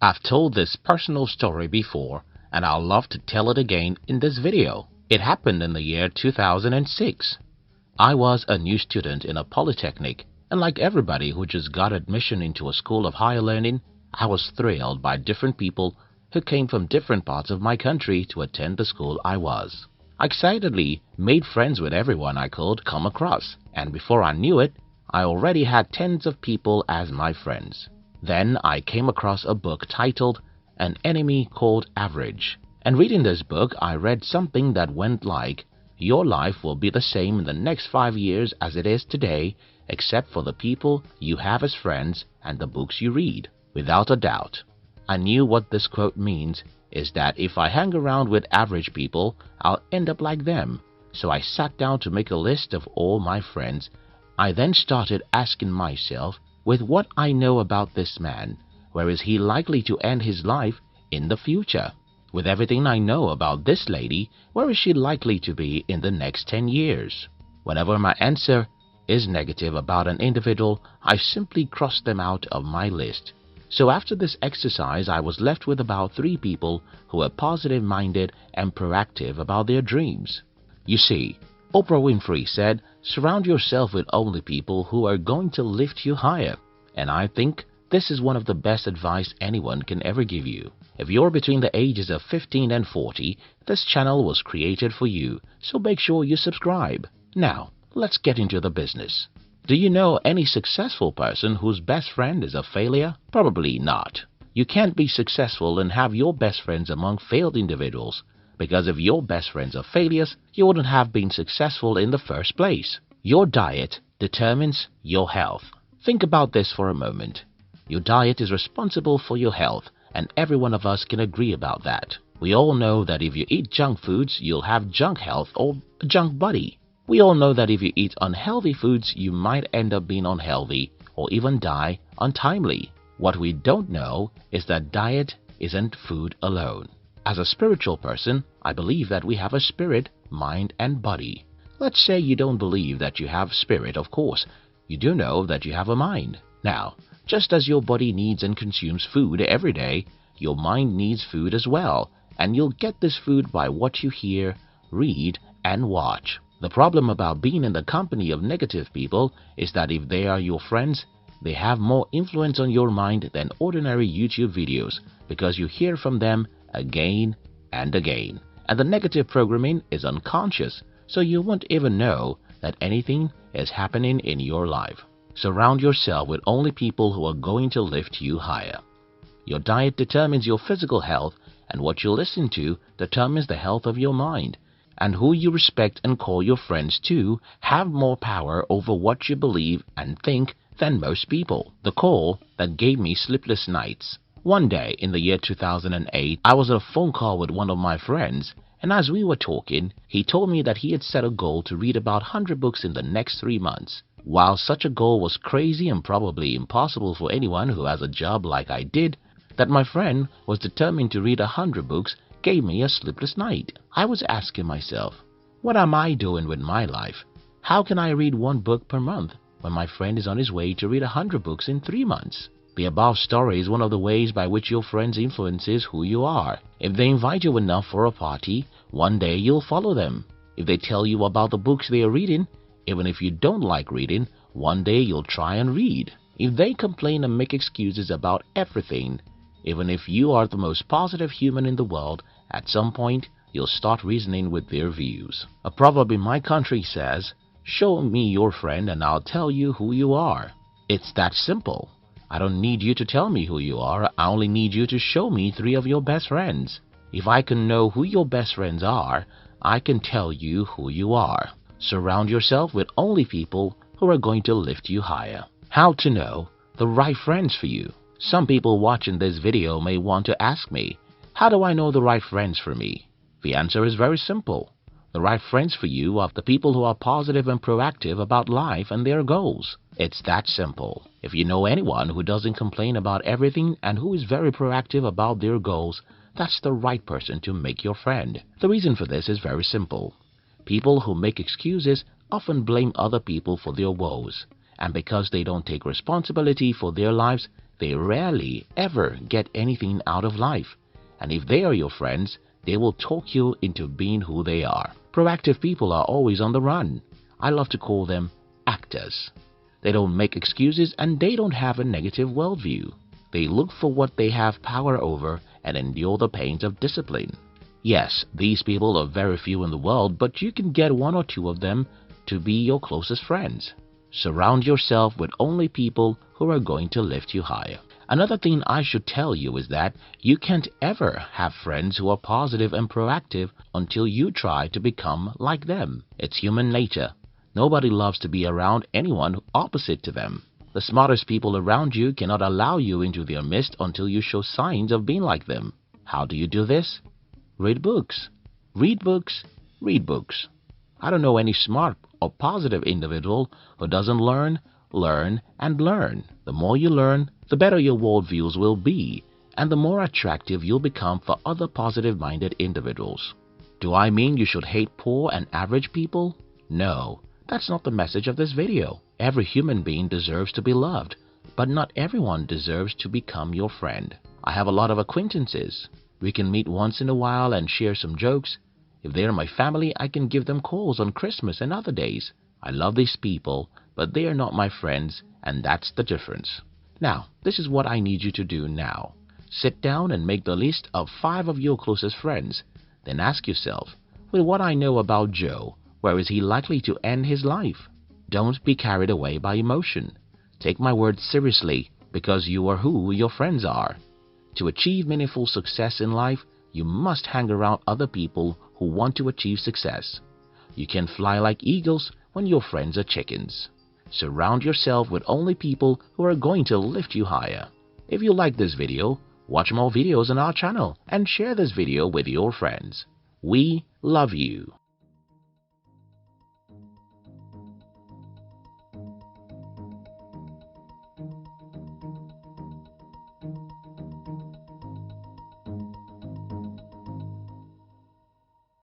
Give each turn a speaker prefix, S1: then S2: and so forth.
S1: I've told this personal story before, and I'll love to tell it again in this video. It happened in the year 2006. I was a new student in a polytechnic, and like everybody who just got admission into a school of higher learning, I was thrilled by different people who came from different parts of my country to attend the school I was. I excitedly made friends with everyone I could come across, and before I knew it, I already had tens of people as my friends. Then I came across a book titled An Enemy Called Average. And reading this book, I read something that went like, your life will be the same in the next 5 years as it is today, except for the people you have as friends and the books you read. Without a doubt, I knew what this quote means is that if I hang around with average people, I'll end up like them. So I sat down to make a list of all my friends. I then started asking myself, with what I know about this man, where is he likely to end his life in the future? With everything I know about this lady, where is she likely to be in the next 10 years? Whenever my answer is negative about an individual, I simply cross them out of my list. So after this exercise, I was left with about 3 people who were positive-minded and proactive about their dreams. You see, Oprah Winfrey said, surround yourself with only people who are going to lift you higher. And I think this is one of the best advice anyone can ever give you. If you're between the ages of 15 and 40, this channel was created for you, so make sure you subscribe. Now, let's get into the business. Do you know any successful person whose best friend is a failure? Probably not. You can't be successful and have your best friends among failed individuals, because if your best friends are failures, you wouldn't have been successful in the first place. Your diet determines your health. Think about this for a moment. Your diet is responsible for your health, and every one of us can agree about that. We all know that if you eat junk foods, you'll have junk health or a junk body. We all know that if you eat unhealthy foods, you might end up being unhealthy or even die untimely. What we don't know is that diet isn't food alone. As a spiritual person, I believe that we have a spirit, mind, and body. Let's say you don't believe that you have spirit, of course. You do know that you have a mind. Now, just as your body needs and consumes food every day, your mind needs food as well, and you'll get this food by what you hear, read, and watch. The problem about being in the company of negative people is that if they are your friends, they have more influence on your mind than ordinary YouTube videos because you hear from them again and again. And the negative programming is unconscious, so you won't even know that anything is happening in your life. Surround yourself with only people who are going to lift you higher. Your diet determines your physical health, and what you listen to determines the health of your mind. And who you respect and call your friends too have more power over what you believe and think than most people. The call that gave me sleepless nights. One day in the year 2008, I was on a phone call with one of my friends, and as we were talking, he told me that he had set a goal to read about 100 books in the next 3 months. While such a goal was crazy and probably impossible for anyone who has a job like I did, that my friend was determined to read 100 books gave me a sleepless night. I was asking myself, what am I doing with my life? How can I read 1 book per month when my friend is on his way to read 100 books in 3 months? The above story is one of the ways by which your friends influences who you are. If they invite you enough for a party, one day you'll follow them. If they tell you about the books they are reading, even if you don't like reading, one day you'll try and read. If they complain and make excuses about everything, even if you are the most positive human in the world, at some point you'll start reasoning with their views. A proverb in my country says, show me your friend and I'll tell you who you are. It's that simple. I don't need you to tell me who you are. I only need you to show me 3 of your best friends. If I can know who your best friends are, I can tell you who you are. Surround yourself with only people who are going to lift you higher. How to know the right friends for you? Some people watching this video may want to ask me, how do I know the right friends for me? The answer is very simple. The right friends for you are the people who are positive and proactive about life and their goals. It's that simple. If you know anyone who doesn't complain about everything and who is very proactive about their goals, that's the right person to make your friend. The reason for this is very simple. People who make excuses often blame other people for their woes, and because they don't take responsibility for their lives, They rarely ever get anything out of life, and if they are your friends, they will talk you into being who they are. Proactive people are always on the run. I love to call them actors. They don't make excuses and they don't have a negative worldview. They look for what they have power over and endure the pains of discipline. Yes, these people are very few in the world, but you can get one or two of them to be your closest friends. Surround yourself with only people who are going to lift you higher. Another thing I should tell you is that you can't ever have friends who are positive and proactive until you try to become like them. It's human nature. Nobody loves to be around anyone opposite to them. The smartest people around you cannot allow you into their midst until you show signs of being like them. How do you do this? Read books. Read books. Read books. I don't know any smart or positive individual who doesn't learn, and learn. The more you learn, the better your worldviews will be, and the more attractive you'll become for other positive-minded individuals. Do I mean you should hate poor and average people? No, that's not the message of this video. Every human being deserves to be loved, but not everyone deserves to become your friend. I have a lot of acquaintances. We can meet once in a while and share some jokes. If they are my family, I can give them calls on Christmas and other days. I love these people, but they are not my friends, and that's the difference. Now, this is what I need you to do now. Sit down and make the list of 5 of your closest friends. Then ask yourself, with what I know about Joe, where is he likely to end his life? Don't be carried away by emotion. Take my words seriously, because you are who your friends are. To achieve meaningful success in life, you must hang around other people who want to achieve success. You can fly like eagles when your friends are chickens. Surround yourself with only people who are going to lift you higher. If you like this video, watch more videos on our channel and share this video with your friends. We love you.